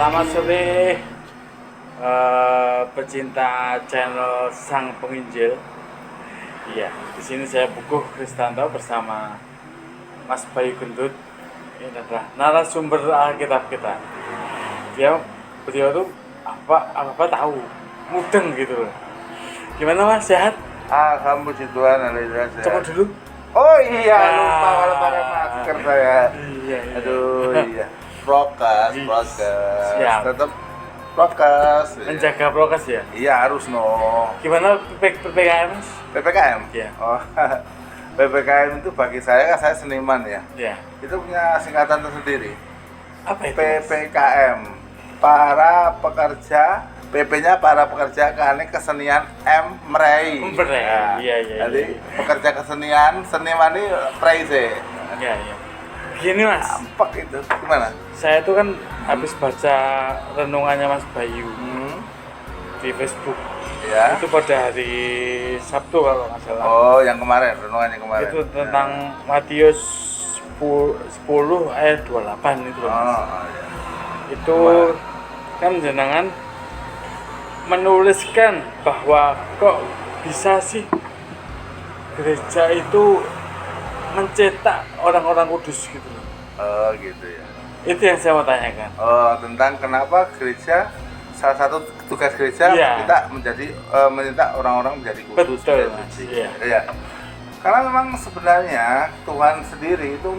Selamat sore pecinta channel Sang Penginjil. Iya, di sini saya Puguh Kristanto bersama Mas Bayu Gendut. Ini adalah narasumber Alkitab kita. Beliau tuh apa tahu, mudeng gitu. Gimana Mas, sehat? Alhamdulillah puji Tuhan, alhamdulillah sehat. Coba dulu. Oh iya, lupa kalau pakai masker saya. Iya. Aduh iya. Prokes. Siap. Tetap prokes. Menjaga prokes ya? Iya harus no. Gimana PPKM Mas? PPKM? Iya. Oh, PPKM itu bagi saya, kan saya seniman ya. Iya. Itu punya singkatan tersendiri. Apa itu? Mas? PPKM. Para pekerja, PP-nya para pekerja kesenian M Mrei. Mrei. Iya. Jadi pekerja kesenian, seniman ini Mrei sih. Iya. Gini Mas, Dampak itu gimana? saya tuh kan habis baca renungannya Mas Bayu di Facebook. Ya. Itu pada hari Sabtu kalau nggak salah. Oh, yang kemarin, renungannya kemarin. Itu tentang Matius 10 ayat 28 itu. Mas. Iya. Itu kan jenengan menuliskan bahwa kok bisa sih gereja itu mencetak orang-orang kudus gitu loh. Oh, gitu ya. Itu yang saya mau tanyakan. Oh, tentang kenapa gereja, salah satu tugas gereja Iya. kita menjadi mencetak orang-orang menjadi kudus, Betul, menjadi Mas. suci. Iya. Iya. Karena memang sebenarnya Tuhan sendiri itu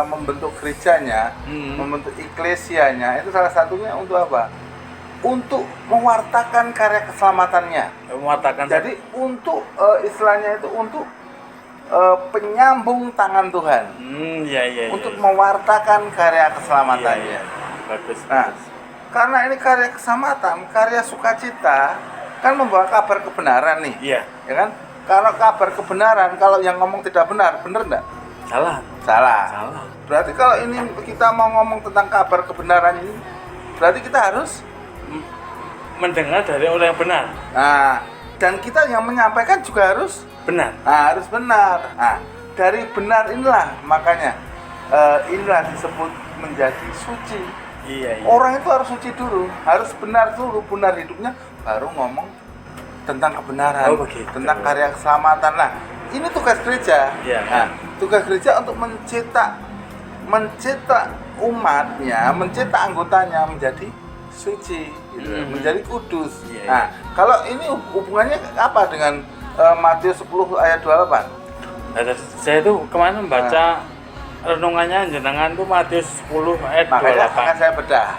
membentuk gerejanya, membentuk eklesianya, itu salah satunya untuk apa? Untuk mewartakan karya keselamatannya. Mewartakan. Jadi untuk istilahnya itu untuk penyambung tangan Tuhan. Iya. Untuk mewartakan karya keselamatannya. Iya. Bagus. Nah, karena ini karya keselamatan, karya sukacita, kan membawa kabar kebenaran nih. Iya. Ya kan? Kalau kabar kebenaran, kalau yang ngomong tidak benar enggak? Salah. Salah. Berarti kalau ini kita mau ngomong tentang kabar kebenaran ini, berarti kita harus mendengar dari orang yang benar. Nah, dan kita yang menyampaikan juga harus Benar. Nah, harus benar. Nah, dari benar inilah makanya inilah disebut menjadi suci. Iya. Orang itu harus suci dulu, harus benar dulu, benar hidupnya, baru ngomong tentang kebenaran, Oh, begitu. tentang karya keselamatan. Nah, ini tugas gereja. Iya. Nah, tugas gereja untuk mencetak umatnya, mencetak anggotanya menjadi suci, gitu, menjadi kudus. Iya. Nah, kalau ini hubungannya apa dengan Matius 10 ayat 28? Saya tuh kemarin membaca renungannya jenengan tuh Matius 10 ayat Makanya 28. akan saya bedah.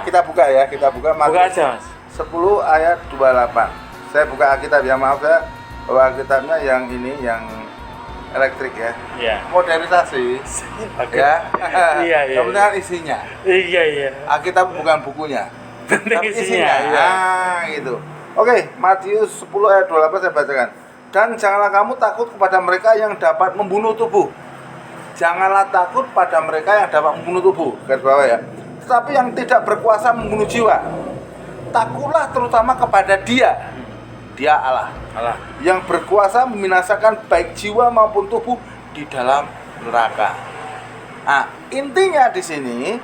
Kita buka ya, kita buka Buka Matius aja, Mas. 10 ayat 28. Saya buka Alkitab ya, maaf ya. Bahwa Alkitabnya yang ini yang elektrik ya. Iya. Modernisasi. Bagus. Ya. Iya. Kemudian isinya. Iya. Alkitab bukan bukunya. Penting Tapi isinya. Iya. Nah, gitu. Oke, Matius 10 ayat 28 saya bacakan. Dan janganlah kamu takut kepada mereka yang dapat membunuh tubuh. Janganlah takut pada mereka yang dapat membunuh tubuh. Garis bawah ya. Tetapi yang tidak berkuasa membunuh jiwa. Takutlah terutama kepada Dia Allah. Yang berkuasa membinasakan baik jiwa maupun tubuh di dalam neraka. Nah, intinya di sini,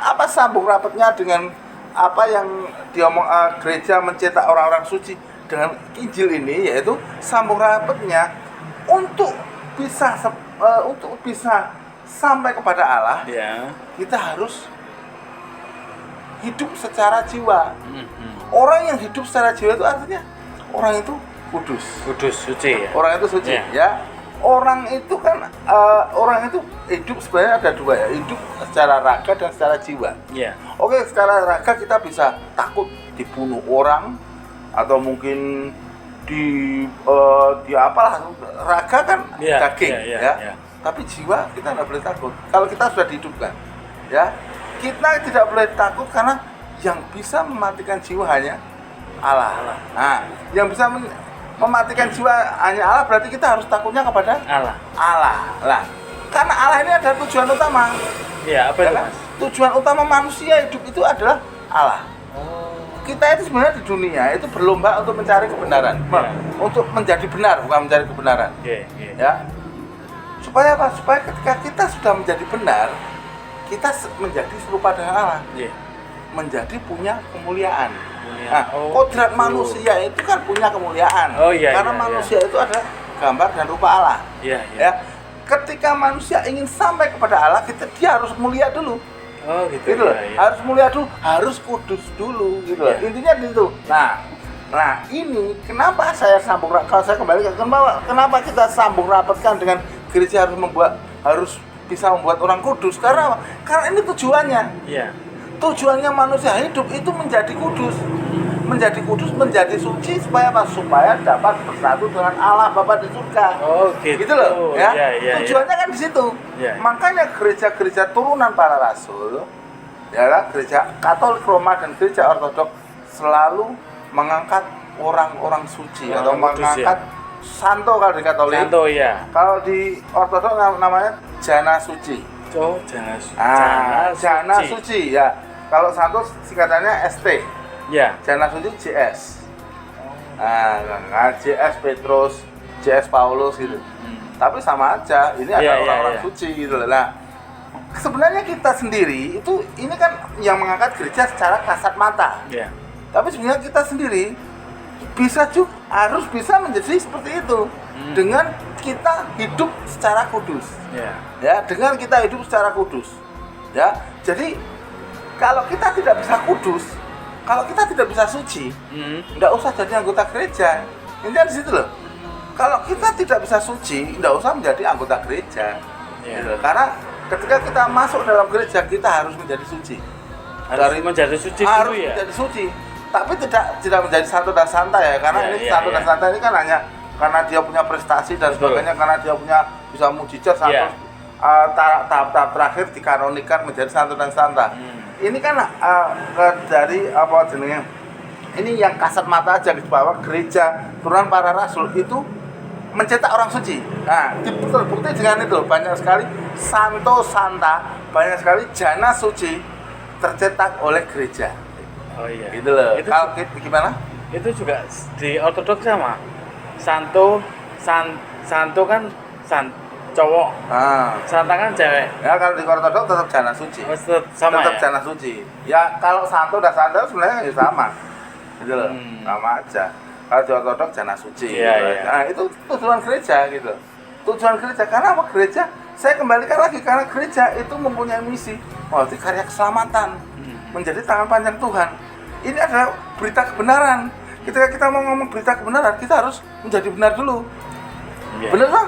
apa sambung rapatnya dengan apa yang diomong gereja mencetak orang-orang suci dengan Injil ini, yaitu sambung rapatnya untuk bisa sampai kepada Allah. Iya. Kita harus hidup secara jiwa. Orang yang hidup secara jiwa itu artinya orang itu kudus. Kudus, suci ya. Orang itu suci, ya. Orang itu kan orang itu hidup sebenarnya ada dua ya, hidup secara raga dan secara jiwa. Iya. Oke, secara raga kita bisa takut dibunuh orang atau mungkin di apalah, raga kan daging ya. Tapi jiwa kita nggak boleh takut. Kalau kita sudah dihidupkan, ya, kita tidak boleh takut karena yang bisa mematikan jiwa hanya Allah. Nah, yang bisa mematikan jiwa hanya Allah, berarti kita harus takutnya kepada Allah. Lah, karena Allah ini ada tujuan utama. Iya, apa itu, Mas? Tujuan utama manusia hidup itu adalah Allah. Kita itu sebenarnya di dunia itu berlomba untuk mencari kebenaran, untuk menjadi benar, bukan mencari kebenaran. Ya, supaya apa? Supaya ketika kita sudah menjadi benar, kita menjadi serupa dengan Allah, Iya. menjadi punya kemuliaan. Kemuliaan. Nah, Oh, kodrat gitu. manusia itu kan punya kemuliaan. Oh, iya, karena iya, manusia itu adalah gambar dan rupa Allah. Iya, iya. Ya, ketika manusia ingin sampai kepada Allah, dia harus mulia dulu. Oh, gitu. Gitu loh. Iya, iya. Harus mulia dulu, harus kudus dulu gitu loh. Iya. Intinya gitu. Nah, ini kenapa saya sambung, kalau saya kembali ke kenapa kita sambung rapatkan dengan gereja harus bisa membuat orang kudus, karena apa? Karena ini tujuannya. Iya. Tujuannya manusia hidup itu menjadi kudus. Menjadi suci supaya apa? Supaya dapat bersatu dengan Allah Bapa di surga. Oh, gitu. Loh, ya. Iya, iya, Tujuannya kan di situ. Iya. Makanya gereja-gereja turunan para rasul, ya, gereja Katolik Roma dan gereja Ortodoks selalu mengangkat orang-orang suci atau Orang kudus, mengangkat santo kalau di Katolik. Santo, ya. Kalau di Ortodoks namanya jana suci. Oh, jana suci. Jana suci ya. Kalau santo singkatannya ST. Ya. Jana suci JS. JS Petrus, JS Paulus gitu. Tapi sama aja, ini ada orang-orang suci gitu loh. Nah, sebenarnya kita sendiri itu ini kan yang mengangkat gereja secara kasat mata. Iya. Tapi sebenarnya kita sendiri harus bisa menjadi seperti itu dengan kita hidup secara kudus. Iya. Ya, dengan kita hidup secara kudus. Ya, jadi kalau kita tidak bisa kudus, kalau kita tidak bisa suci, nggak usah jadi anggota gereja. Intinya di situ loh. Kalau kita tidak bisa suci, nggak usah menjadi anggota gereja. Iya. Gitu. Karena ketika kita masuk dalam gereja, kita harus menjadi suci. Harus menjadi suci harus dulu ya. menjadi suci, tapi tidak menjadi santo dan santa ya, karena ini santo dan santa ini kan hanya karena dia punya prestasi dan sebagainya, karena dia bisa mujizat santo. Tahap-tahap terakhir dikanonikan menjadi santo dan santa. Ini kan dari apa jenenge? Ini yang kasat mata aja bahwa gereja turunan para rasul itu mencetak orang suci. Nah, terbukti dengan itu banyak sekali santo santa, banyak sekali jana suci tercetak oleh gereja. Oh iya. Gitu loh. Itu, Kalau gimana? itu juga di Ortodoks sama. Santo kan cowok. Santa kan cewek. Ya kalau di Ortodoks tetap jana suci. Sama tetap ya? jana suci. Ya kalau santo dan santa sebenarnya ya sama. Gitu loh. Sama aja. Kalau di Ortodoks jana suci. Iya, gitu. iya. Nah, itu tujuan gereja gitu. Tujuan gereja karena apa? Gereja saya kembalikan lagi karena gereja itu mempunyai misi. Itu karya keselamatan. Menjadi tangan panjang Tuhan. Ini adalah berita kebenaran. Ketika kita mau ngomong berita kebenaran, kita harus menjadi benar dulu. Iya. Bener lah?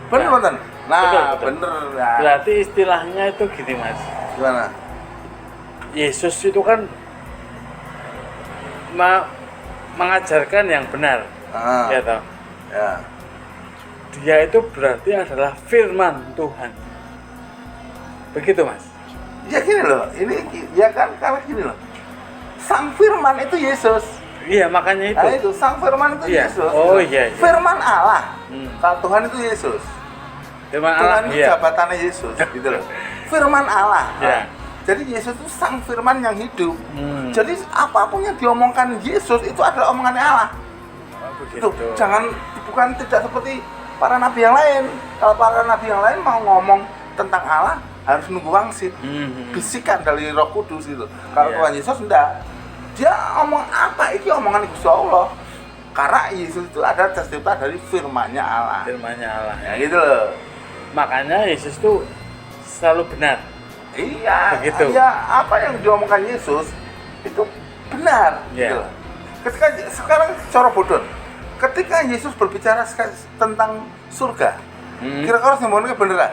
Bener, Nah, Bang? Nah, betul. bener. Nah. Berarti istilahnya itu gini, Mas. Gimana? Yesus itu kan mengajarkan yang benar. Ya toh? Ya. Dia itu berarti adalah firman Tuhan. Begitu, Mas. Ya gini loh, ini ya kan karena gini loh. Sang firman itu Yesus. Iya, makanya itu. Nah, itu sang firman itu Iya. Yesus. Oh iya, iya. Firman Allah. Kalau Tuhan itu Yesus. Firman Tuhan Allah, itu iya. jabatannya Yesus, gitu loh. Firman Allah. Iya. Jadi Yesus itu sang firman yang hidup. Jadi apapun yang diomongkan Yesus itu adalah omongannya Allah. Begitu. Bukan tidak seperti para nabi yang lain. Kalau para nabi yang lain mau ngomong tentang Allah harus nunggu wangsit, bisikan dari Roh Kudus gitu. Kalau Tuhan Yesus enggak. Dia ngomong apa? Ini omongan Gusti Allah. Karena Yesus itu ada tercipta dari firman-Nya Allah. Firman-Nya Allah. Ya gitu loh. Makanya Yesus itu selalu benar. Iya. Begitu. Iya, apa yang diomongkan Yesus itu benar. Gitu. Iya. Ketika sekarang cara bodoh. Ketika Yesus berbicara tentang surga, kira-kira semuanya beneran?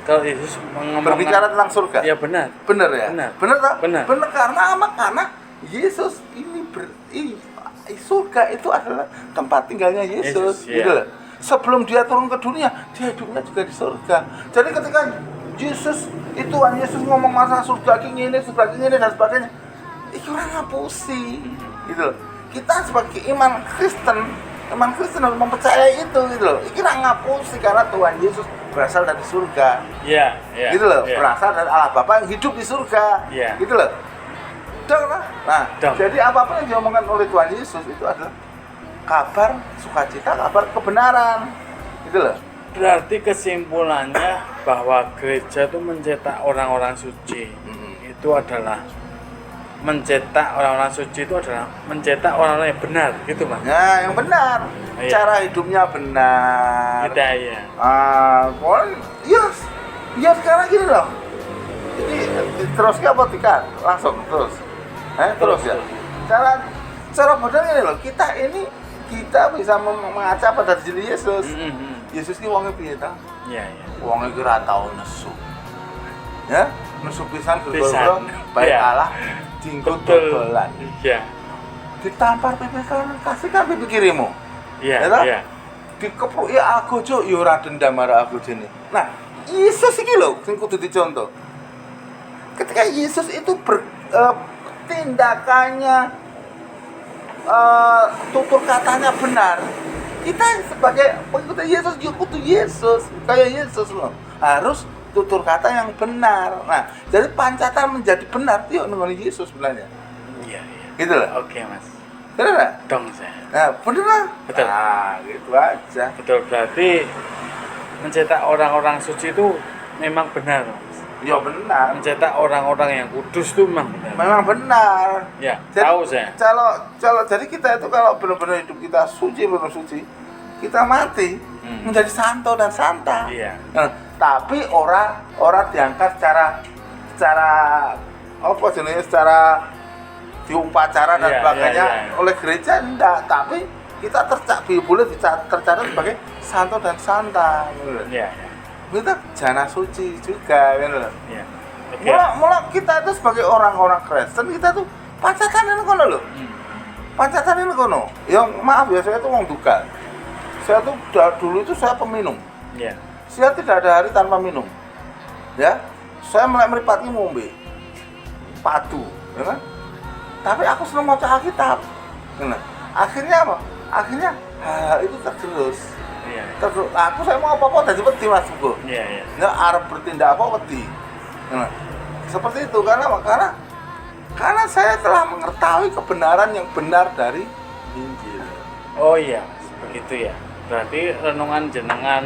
Kalau Yesus Berbicara tentang surga? Ya benar. Bener ya? Bener tak? Benar. Bener karena apa? Karena Yesus ini surga itu adalah tempat tinggalnya Yesus, Yesus, gitu iya. loh. Sebelum dia turun ke dunia, dia hidupnya juga di surga. Jadi ketika Tuhan Yesus ngomong masalah surga ini dan sebagainya, itu orang ngapusi, gitu loh. Kita sebagai iman Kristen harus mempercayai itu, gitu loh. Ini orang ngapusi karena Tuhan Yesus berasal dari surga. Iya, iya. Gitu loh, iya. berasal dari Allah Bapa yang hidup di surga. Iya. Gitu loh. Nah, Dong. jadi apapun yang diomongkan oleh Tuhan Yesus itu adalah kabar sukacita, kabar kebenaran. Gitu loh. Berarti kesimpulannya bahwa gereja itu mencetak orang-orang suci. Itu adalah mencetak orang-orang suci itu adalah mencetak orang-orang yang benar, gitu Mas. Nah, yang benar. Iya. Cara hidupnya benar. Hidayah. Ya sekarang gini loh. Jadi terus apa tiga langsung terus. Terus ya. Cara modern ini loh. Kita bisa mengaca pada diri Yesus. Yesus ini wongnya piye ta? Iya. Wongnya ki ora tau nesu. Ya, nesu pisan Pisan. baik Iya. Allah jingkut Betul. dodolan. Iya. Ditampar pipi kan kasih kan pipi kirimu. Iya. Ya toh? Iya. Dikepruki aku cuk ya ora dendam marang aku jene. Nah, Yesus iki lho sing kudu dicontoh. Ketika Yesus itu tindakannya tutur katanya benar, kita sebagai pengikut Yesus juga kudu Yesus kayak Yesus loh, harus tutur kata yang benar. Nah, jadi pancatan menjadi benar itu nunggu Yesus sebenarnya. Iya. Gitu loh. Oke Mas. Benar nggak? Dong saya. Nah, bener lah. Betul. Nah, gitu aja. Betul, berarti mencetak orang-orang suci itu memang benar Mas. Ya benar. Mencetak orang-orang yang kudus itu memang benar. Memang benar. Ya, Jadi, tahu saya. Kalau jadi kita itu kalau benar-benar hidup kita suci, benar suci, kita mati menjadi santo dan santa. Iya. Nah, tapi orang diangkat secara apa jenisnya, secara diupacara dan Iya, sebagainya iya. oleh gereja enggak, tapi kita boleh tercatat sebagai santo dan santa. Iya. Kita jana suci juga, kan? Iya. Oke. Mula kita itu sebagai orang-orang Kristen, kita tuh pancatan ini kono loh. Pancatan ini kono. Yang maaf ya, saya tuh orang duka. Saya tuh dulu itu saya peminum. Iya. Saya tidak ada hari tanpa minum. Ya, saya mulai meripati ngombe padu, ya kan? Tapi aku senang baca Alkitab. Nah, akhirnya apa? Akhirnya hal itu tergerus. Iya. Terus saya mau apa-apa dari wedi Mas Buko. Iya. Nggak arep bertindak apa wedi. Nah, seperti itu karena saya telah mengetahui kebenaran yang benar dari Injil. Oh iya, Mas. Begitu ya. Berarti renungan jenengan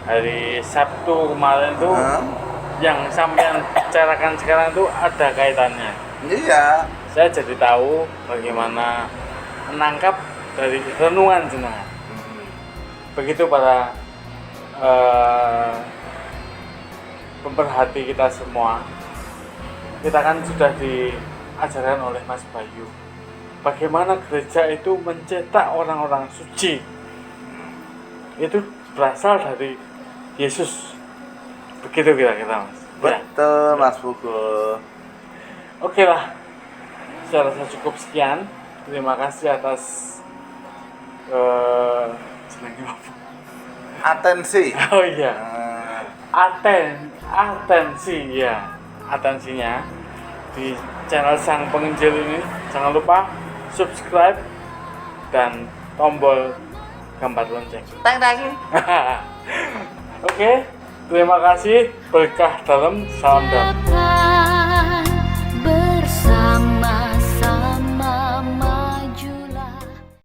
hari Sabtu kemarin tuh yang sampean bicarakan sekarang tuh ada kaitannya. Iya. Saya jadi tahu bagaimana menangkap dari renungan jenengan. Begitu para pemerhati kita semua, kita kan sudah diajarkan oleh Mas Bayu bagaimana gereja itu mencetak orang-orang suci. Itu berasal dari Yesus. Begitu kira-kira Mas. Betul Mas Buko. Oke lah, saya rasa cukup sekian. Terima kasih atas senangnya apa? Atensi. Oh iya, atensi ya, atensinya di channel Sang Penginjil ini. Jangan lupa subscribe dan tombol gambar lonceng. Teng. Oke, terima kasih. Berkah dalam, salam dalam.